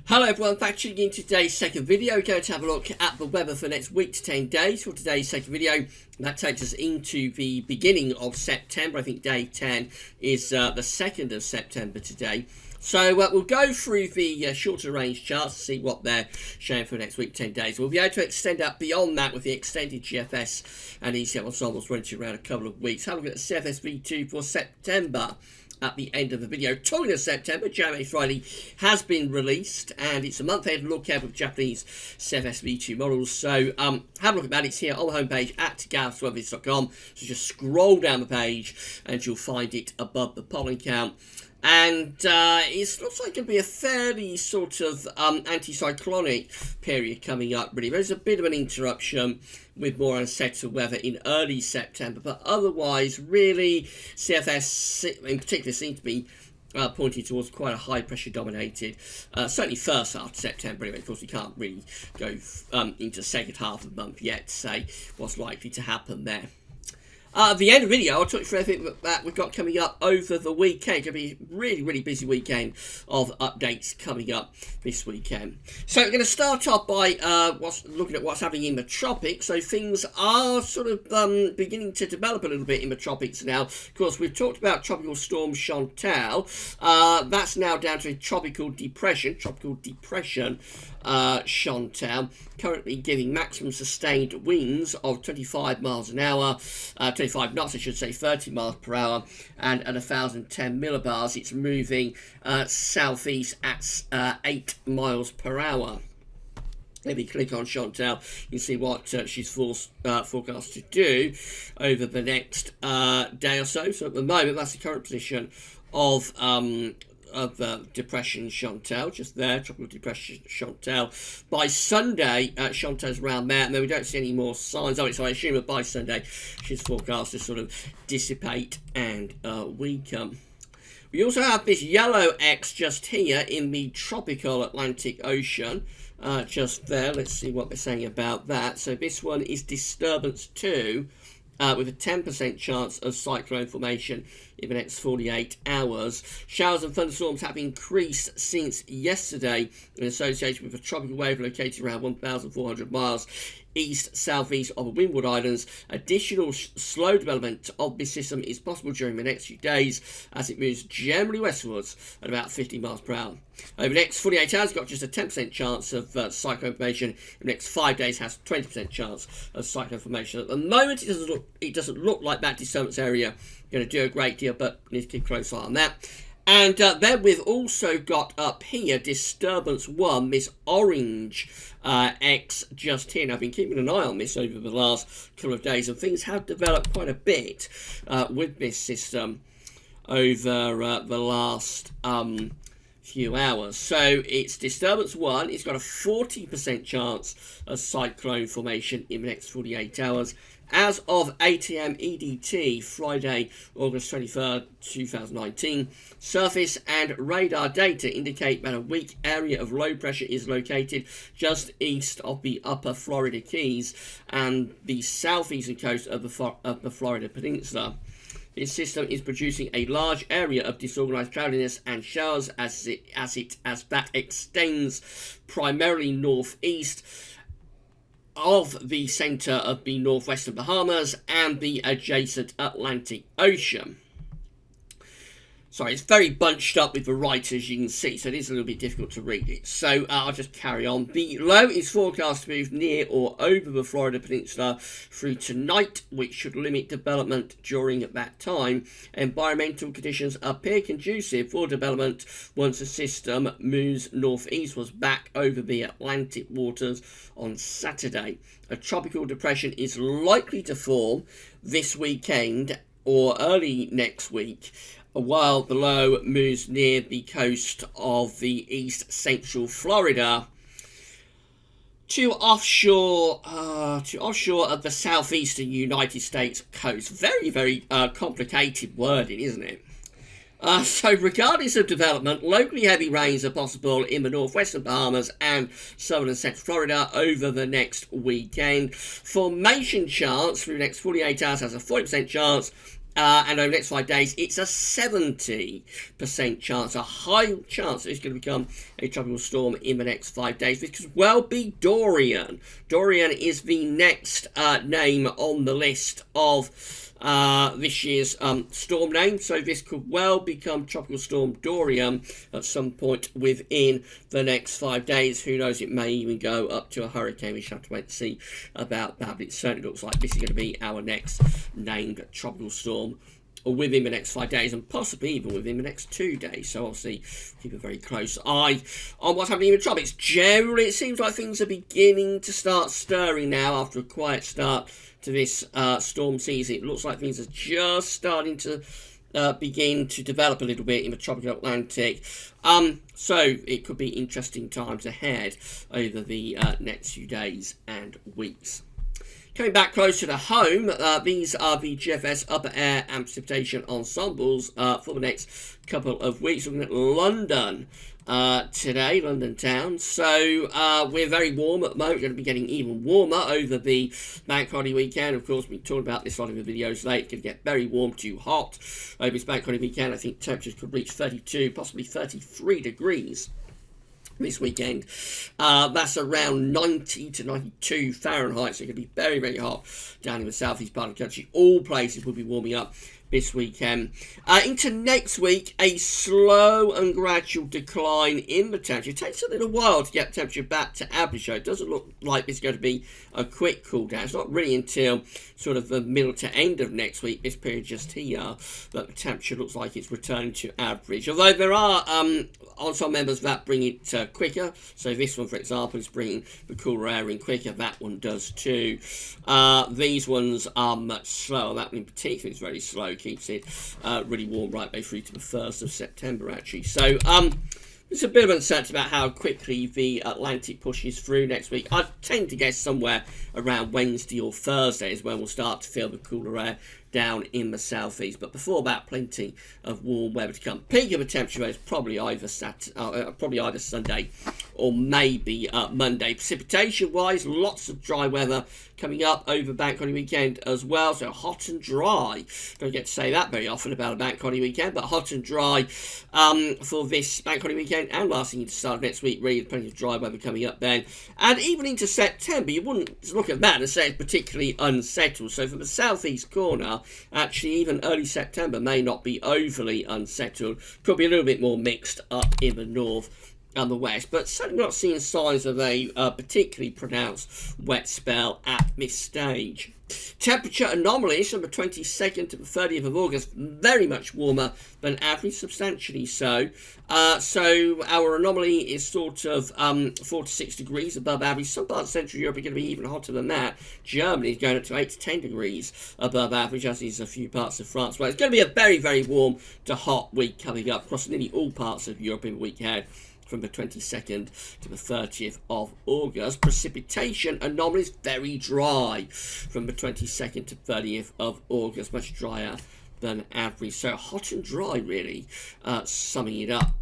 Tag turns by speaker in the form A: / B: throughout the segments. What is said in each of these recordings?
A: Hello everyone, thanks for tuning in to today's second video. We're going to have a look at the weather for next week to 10 days. For today's second video, that takes us into the beginning of September. I think day 10 is the 2nd of September today. So we'll go through the shorter range charts to see what they're showing for next week, 10 days. We'll be able to extend out beyond that with the extended GFS and ECM ensembles running to around a couple of weeks. Have a look at the CFS V2 for September at the end of the video. Talking of September, January Friday has been released, and it's a month-ahead look at with Japanese CFS V2 models. So have a look at that. It's here on the homepage at galaxyweathervids.com. So just scroll down the page and you'll find it above the polling count. And it looks like it could be a fairly sort of anticyclonic period coming up, really. There's a bit of an interruption with more unsettled weather in early September, but otherwise, really, CFS in particular seems to be pointing towards quite a high pressure dominated, certainly first half of September anyway. Of course, we can't really go into the second half of the month yet to say what's likely to happen there. At the end of the video, I'll talk you through everything that we've got coming up over the weekend. It's going to be a really busy weekend of updates coming up this weekend. So we're going to start off by looking at what's happening in the tropics. So things are sort of beginning to develop a little bit in the tropics now. Of course, we've talked about Tropical Storm Chantal. That's now down to a Tropical Depression Chantal, currently giving maximum sustained winds of 25 miles an hour, 25 knots I should say, 30 miles per hour, and at 1,010 millibars. It's moving southeast at 8 miles per hour. If you click on Chantal, you can see what she's forecast to do over the next day or so. So at the moment, that's the current position of Depression Chantal, just there, Tropical Depression Chantal. By Sunday, Chantal's around there, and then we don't see any more signs of it, so I assume that by Sunday, she's forecast to sort of dissipate and weaken. We also have this yellow X just here in the tropical Atlantic Ocean, just there. Let's see what they're saying about that. So this one is Disturbance 2, with a 10% chance of cyclone formation in the next 48 hours. Showers and thunderstorms have increased since yesterday in association with a tropical wave located around 1,400 miles east-southeast of the Windward Islands. Additional slow development of this system is possible during the next few days as it moves generally westwards at about 50 miles per hour. Over the next 48 hours, got just a 10% chance of cyclone formation. In the next 5 days, has 20% chance of cyclone formation. At the moment, it doesn't look like that disturbance area going to do a great deal, but we need to keep a close eye on that. And then we've also got up here Disturbance 1, this orange X just here. Now, I've been keeping an eye on this over the last couple of days, and things have developed quite a bit with this system over the last few hours. So it's Disturbance 1. It's got a 40% chance of cyclone formation in the next 48 hours. As of 8 AM EDT, Friday, August 23rd, 2019, surface and radar data indicate that a weak area of low pressure is located just east of the upper Florida Keys and the southeastern coast of the Florida Peninsula. This system is producing a large area of disorganized cloudiness and showers as that extends primarily northeast of the centre of the northwestern Bahamas and the adjacent Atlantic Ocean. Sorry, it's very bunched up with the writers, you can see, so it is a little bit difficult to read it. So I'll just carry on. The low is forecast to move near or over the Florida Peninsula through tonight, which should limit development during that time. Environmental conditions appear conducive for development once the system moves northeastwards back over the Atlantic waters on Saturday. A tropical depression is likely to form this weekend or early next week, while the low moves near the coast of the east central Florida to offshore of the southeastern United States coast. Very complicated wording, isn't it? So regardless of development, locally heavy rains are possible in the northwestern Bahamas and southern and central Florida over the next weekend. Formation chance through the next 48 hours has a 40% chance And over the next 5 days, it's a 70% chance, a high chance that it's going to become a tropical storm in the next 5 days. This could well be Dorian. Dorian is the next name on the list of this year's storm name, so this could well become Tropical Storm Dorian at some point within the next 5 days. Who knows, it may even go up to a hurricane. We shall have to wait and see about that, but it certainly looks like this is going to be our next named tropical storm within the next 5 days, and possibly even within the next 2 days. So obviously keep a very close eye on what's happening in the tropics. Generally, it seems like things are beginning to start stirring now after a quiet start to this storm season. It looks like things are just starting to begin to develop a little bit in the tropical Atlantic. So it could be interesting times ahead over the next few days and weeks. Coming back closer to home, these are the GFS upper air and precipitation ensembles for the next couple of weeks. Looking at London today, London town. So we're very warm at the moment. We're going to be getting even warmer over the bank holiday weekend. Of course, we talked about this on the videos late. It's going to get very warm to hot over this bank holiday weekend. I think temperatures could reach 32, possibly 33 degrees. This weekend. That's around 90 to 92 Fahrenheit, so it could be very, very hot down in the southeast part of the country. All places will be warming up this weekend. Into next week, a slow and gradual decline in the temperature. It takes a little while to get the temperature back to average, so it doesn't look like it's going to be a quick cool down. It's not really until sort of the middle to end of next week, this period just here, that the temperature looks like it's returning to average. Although there are ensemble members that bring it quicker. So this one, for example, is bringing the cooler air in quicker. That one does too. These ones are much slower. That one in particular is very slow. Keeps it really warm right way through to the 1st of September, actually. So there's a bit of uncertainty about how quickly the Atlantic pushes through next week. I tend to guess somewhere around Wednesday or Thursday is when we'll start to feel the cooler air down in the southeast, but before that, plenty of warm weather to come. Peak of the temperature is probably either Sunday or maybe Monday. Precipitation-wise, lots of dry weather coming up over bank holiday weekend as well. So hot and dry. Don't get to say that very often about a bank holiday weekend, but hot and dry for this bank holiday weekend and lasting into the start of next week. Really, plenty of dry weather coming up then, and even into September. You wouldn't look at that and say it's particularly unsettled. So from the southeast corner, actually, even early September may not be overly unsettled. Could be a little bit more mixed up in the north and the west, but certainly not seeing signs of a particularly pronounced wet spell at this stage. Temperature anomalies from the 22nd to the 30th of August, very much warmer than average, substantially so. So our anomaly is sort of 4 to 6 degrees above average. Some parts of Central Europe are going to be even hotter than that. Germany is going up to 8 to 10 degrees above average, as is a few parts of France. Well, it's going to be a very, very warm to hot week coming up across nearly all parts of Europe in the week ahead, from the 22nd to the 30th of August. Precipitation anomalies very dry from the 22nd to 30th of August, much drier than average. So hot and dry, really, summing it up.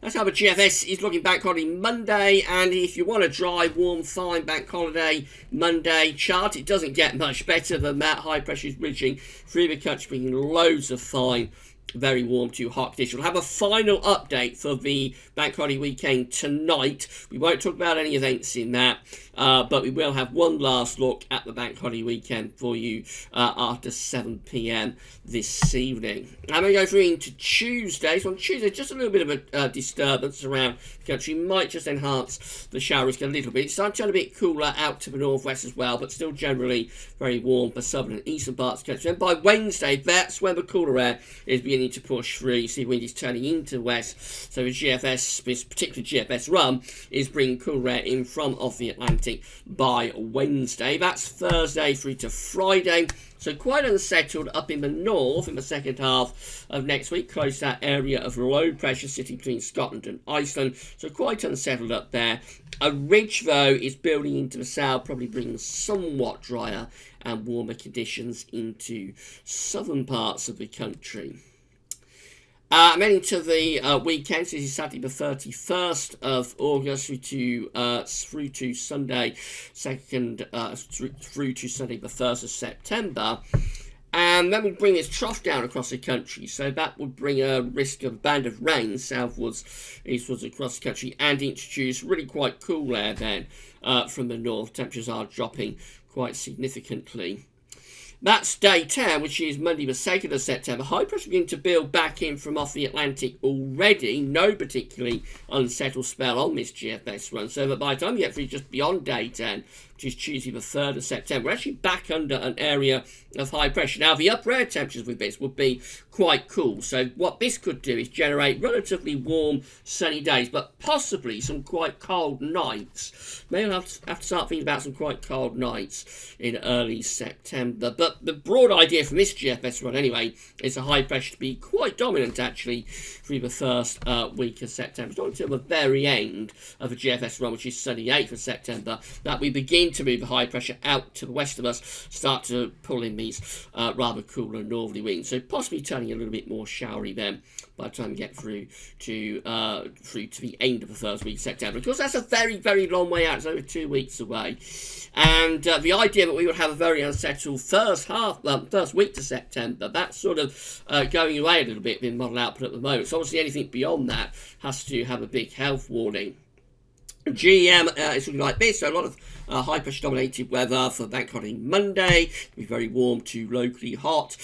A: That's how the GFS is looking bank holiday Monday, and if you want a dry, warm, fine bank holiday Monday chart, it doesn't get much better than that. High pressure is bridging through the country, bringing loads of fine, very warm to hot conditions. We'll have a final update for the bank holiday weekend tonight. We won't talk about any events in that, but we will have one last look at the bank holiday weekend for you after 7 p.m. this evening. I'm going to go through into Tuesday. So on Tuesday, just a little bit of a disturbance around the country. Might just enhance the shower risk a little bit. It's starting to turn a bit cooler out to the northwest as well, but still generally very warm for southern and eastern parts of the country. And by Wednesday, that's when the cooler air is beginning to push through. You see wind is turning into west, so the GFS, this particular GFS run, is bringing cool air in from off the Atlantic by Wednesday. That's Thursday through to Friday. So quite unsettled up in the north in the second half of next week, close to that area of low pressure sitting between Scotland and Iceland. So quite unsettled up there. A ridge, though, is building into the south, probably bringing somewhat drier and warmer conditions into southern parts of the country. I'm heading to the weekend. So this is Saturday the 31st of August through to Sunday through to Sunday the 1st of September. and then we bring this trough down across the country, so that would bring a risk of a band of rain southwards, eastwards across the country, and introduce really quite cool air then from the north. Temperatures are dropping quite significantly. That's day 10, which is Monday the 2nd of September. High pressure beginning to build back in from off the Atlantic already. No particularly unsettled spell on this GFS run. So that by the time you get through just beyond day 10, which is Tuesday the 3rd of September, we're actually back under an area of high pressure. Now, the upper air temperatures with this would be quite cool. So what this could do is generate relatively warm, sunny days, but possibly some quite cold nights. Maybe I'll have to start thinking about some quite cold nights in early September. But the broad idea from this GFS run, anyway, is the high pressure to be quite dominant, actually, through the first week of September. It's not until the very end of the GFS run, which is Sunday 8th of September, that we begin to move the high pressure out to the west of us, start to pull in these rather cooler northerly winds. So possibly turning a little bit more showery then by the time we get through to the end of the first week of September. Of course, that's a very, very long way out. It's over 2 weeks away. And the idea that we would have a very unsettled first week to September, that's sort of going away a little bit in model output at the moment. So obviously anything beyond that has to have a big health warning. GEM is looking like this, so a lot of high pressure dominated weather for bank holiday Monday. It'll be very warm to locally hot.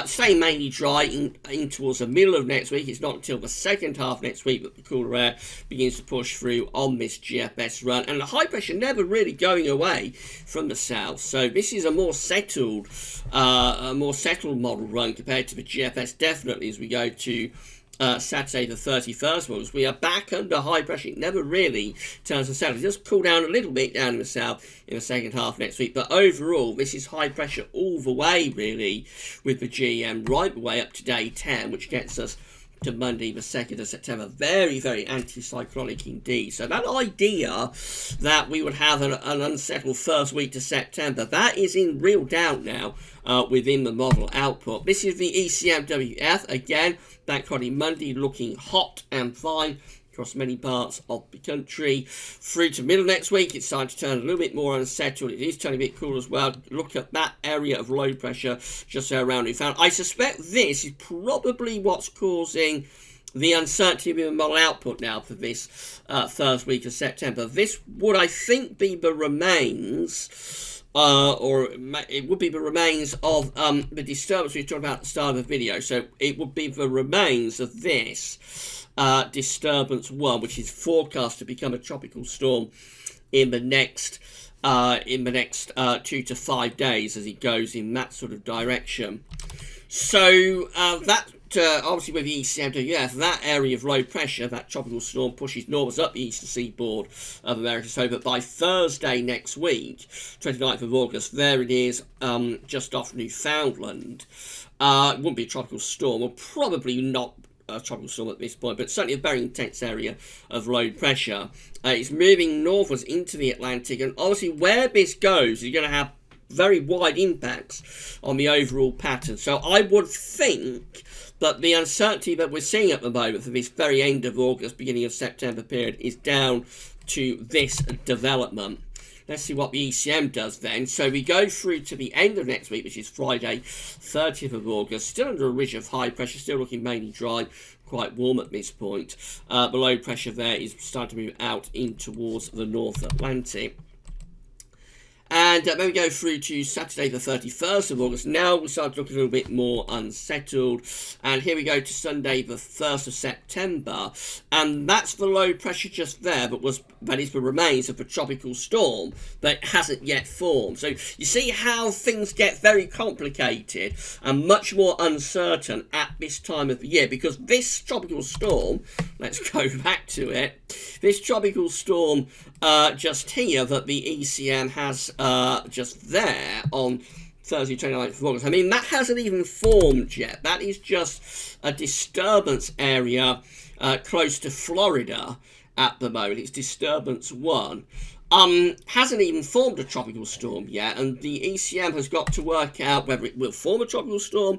A: Staying mainly dry in towards the middle of next week. It's not until the second half next week that the cooler air begins to push through on this GFS run, and the high pressure never really going away from the south. So this is a more settled model run compared to the GFS, definitely, as we go to Saturday the 31st was. We are back under high pressure. It never really turns to south. It does cool down a little bit down in the south in the second half next week, but overall this is high pressure all the way, really, with the GM right the way up to day 10, which gets us to Monday the 2nd of September. Very, very anticyclonic indeed. So that idea that we would have an unsettled first week to September, that is in real doubt now within the model output. This is the ECMWF, again, bank holiday Monday, looking hot and fine across many parts of the country. Through to middle next week, it's starting to turn a little bit more unsettled. It is turning a bit cool as well. Look at that area of low pressure just there around Newfoundland. I suspect this is probably what's causing the uncertainty of the model output now for this first week of September. This would, I think, be the remains or it would be the remains of the disturbance we talked about at the start of the video. So it would be the remains of this disturbance 1, which is forecast to become a tropical storm in the next 2 to 5 days as it goes in that sort of direction. So that obviously with the ECMWF, that area of low pressure, that tropical storm pushes northwards up the eastern seaboard of America, so that by Thursday next week, 29th of August, there it is just off Newfoundland. It wouldn't be a tropical storm, or probably not a tropical storm at this point, but certainly a very intense area of low pressure. It's moving northwards into the Atlantic, and obviously where this goes, you're going to have very wide impacts on the overall pattern. So I would think that the uncertainty that we're seeing at the moment for this very end of August, beginning of September period is down to this development. Let's see what the ECM does then. So we go through to the end of next week, which is Friday, 30th of August. Still under a ridge of high pressure, still looking mainly dry, quite warm at this point. The low pressure there is starting to move out in towards the North Atlantic. And then we go through to Saturday the 31st of August. Now we start to look a little bit more unsettled. And here we go to Sunday the 1st of September. And that's the low pressure just there, but that is the remains of a tropical storm that hasn't yet formed. So you see how things get very complicated and much more uncertain at this time of the year, because this tropical storm, let's go back to it, this tropical storm just here that the ECM has just there on Thursday 29th of August. I mean, that hasn't even formed yet. That is just a disturbance area close to Florida at the moment. It's disturbance 1. hasn't even formed a tropical storm yet, and the ECM has got to work out whether it will form a tropical storm,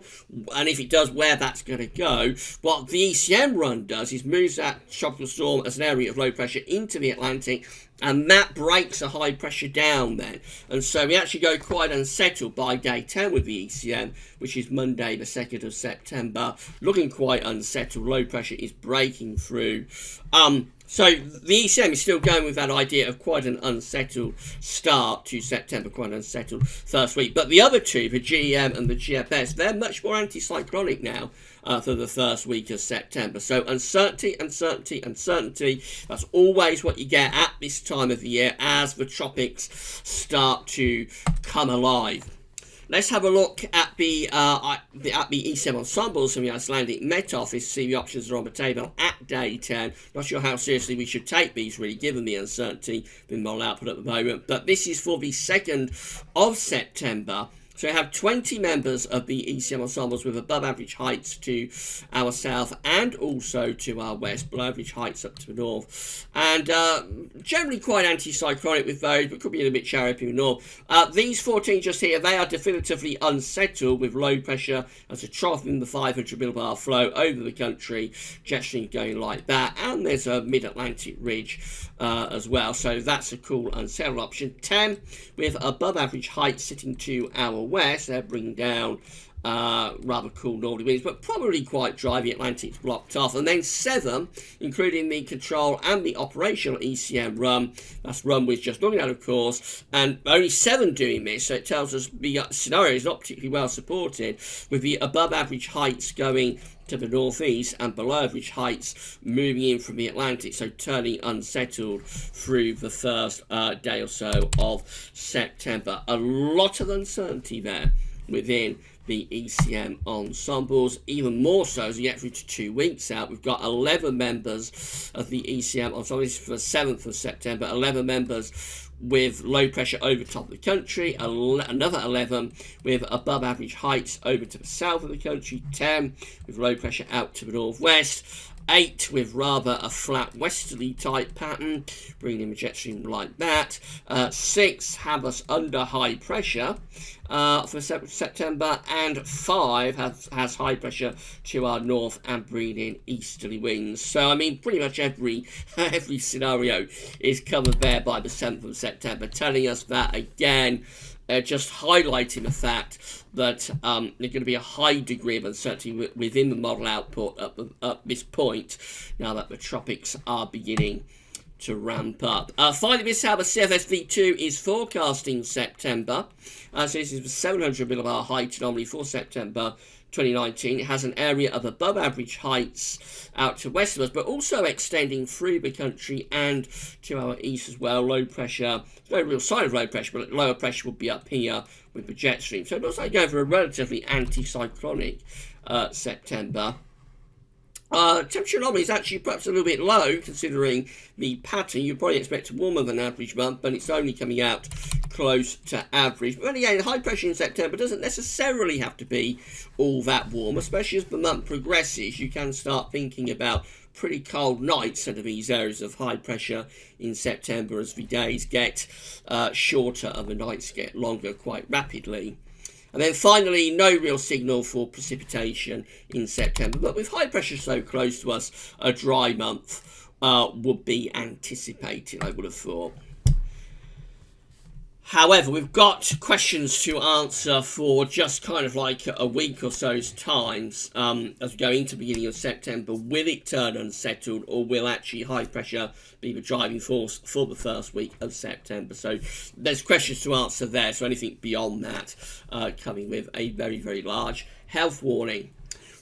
A: and if it does, where that's going to go. What the ECM run does is moves that tropical storm as an area of low pressure into the Atlantic, and that breaks a high pressure down then. And so we actually go quite unsettled by day 10 with the ECM, which is Monday the 2nd of September. Looking quite unsettled. Low pressure is breaking through. So the ECM is still going with that idea of quite an unsettled start to September, quite an unsettled first week. But the other two, the GEM and the GFS, they're much more anticyclonic now for the first week of September. So uncertainty, uncertainty, uncertainty. That's always what you get at this time of the year as the tropics start to come alive. Let's have a look at the ECM ensembles from the Icelandic Met Office. See the options are on the table at day 10. Not sure how seriously we should take these, really, given the uncertainty in model output at the moment. But this is for the 2nd of September. So we have 20 members of the ECM ensembles with above average heights to our south and also to our west, below average heights up to the north. And generally quite anticyclonic with those, but could be a little bit shallow up in the north. These 14 just here, they are definitively unsettled with low pressure as a trough in the 500 millibar flow over the country, jet stream going like that. And there's a mid-Atlantic ridge as well. So that's a cool unsettled option. 10 with above average heights sitting to our west. They're bringing down rather cool northerly winds, but probably quite dry. The Atlantic's blocked off. And then 7, including the control and the operational ECM run. That's run with just looking at, of course, and only 7 doing this, so it tells us the scenario is not particularly well supported, with the above average heights going to the northeast and below average heights moving in from the Atlantic, so turning unsettled through the first day or so of September. A lot of uncertainty there within the ECM ensembles, even more so as we get through to 2 weeks out. We've got 11 members of the ECM ensembles for the 7th of September, 11 members with low pressure over top of the country, another 11 with above average heights over to the south of the country, 10 with low pressure out to the northwest, 8 with rather a flat westerly type pattern, bringing in the jet stream like that. 6 have us under high pressure for September, and 5 has high pressure to our north and bringing in easterly winds. So I mean, pretty much every scenario is covered there by the 7th of September, telling us that again. Just highlighting the fact that there's going to be a high degree of uncertainty within the model output at this point, now that the tropics are beginning to ramp up. Finally, this is how the CFSV2 is forecasting September. So this is the 700 millibar height anomaly for September 2019. It has an area of above average heights out to west of us, but also extending through the country and to our east as well. Low pressure, no real sign of low pressure, but lower pressure will be up here with the jet stream. So it looks like going for a relatively anticyclonic September. Temperature anomaly is actually perhaps a little bit low considering the pattern. You'd probably expect a warmer than average month, but it's only coming out close to average. But then again, high pressure in September doesn't necessarily have to be all that warm, especially as the month progresses. You can start thinking about pretty cold nights under these areas of high pressure in September as the days get shorter and the nights get longer quite rapidly. And then finally, no real signal for precipitation in September. But with high pressure so close to us, a dry month would be anticipated, I would have thought. However, we've got questions to answer for just kind of like a week or so's time as we go into the beginning of September. Will it turn unsettled, or will actually high pressure be the driving force for the first week of September? So there's questions to answer there. So anything beyond that coming with a very, very large health warning.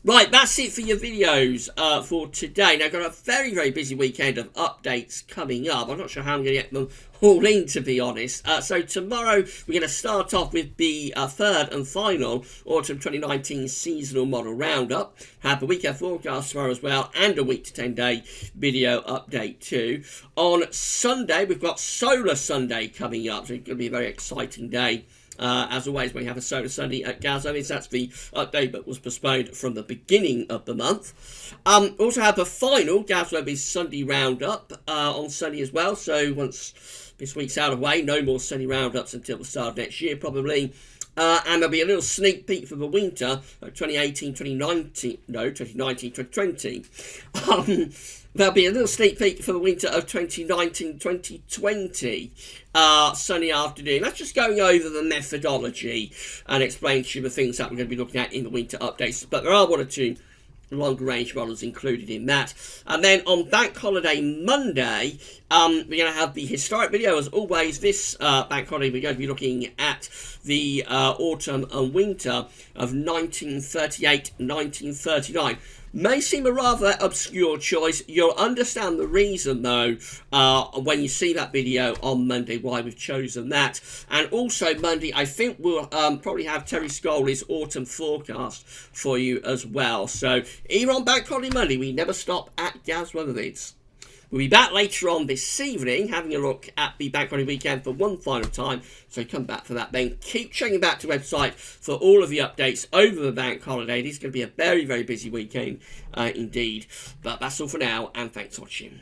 A: Right, that's it for your videos for today. Now, I've got a very, very busy weekend of updates coming up. I'm not sure how I'm going to get them all in, to be honest. So tomorrow, we're going to start off with the third and final Autumn 2019 Seasonal Model Roundup. Have the weekend forecast tomorrow as well, and a week to 10-day video update too. On Sunday, we've got Solar Sunday coming up, so it's going to be a very exciting day. As always, we have a Solar Sunday at Gazovis. That's the update that was postponed from the beginning of the month. Also have the final Gazovis Sunday Roundup on Sunday as well. So once this week's out of the way. No more sunny roundups until the start of next year, probably. And there'll be a little sneak peek for the winter of 2020. There'll be a little sneak peek for the winter of 2019-2020. Sunny afternoon. That's just going over the methodology and explaining to you the things that we're going to be looking at in the winter updates. But there are one or two longer range models included in that. And then on Bank Holiday Monday, we're going to have the historic video as always. This Bank Holiday we're going to be looking at the autumn and winter of 1938-1939. May seem a rather obscure choice. You'll understand the reason, though, when you see that video on Monday, why we've chosen that. And also Monday, I think we'll probably have Terry Scully's autumn forecast for you as well. So, even on Bank Holiday Monday, we never stop at Gaz Weather Leads. We'll be back later on this evening, having a look at the Bank Holiday weekend for one final time. So come back for that then. Keep checking back to the website for all of the updates over the Bank Holiday. This is going to be a very, very busy weekend indeed. But that's all for now, and thanks for watching.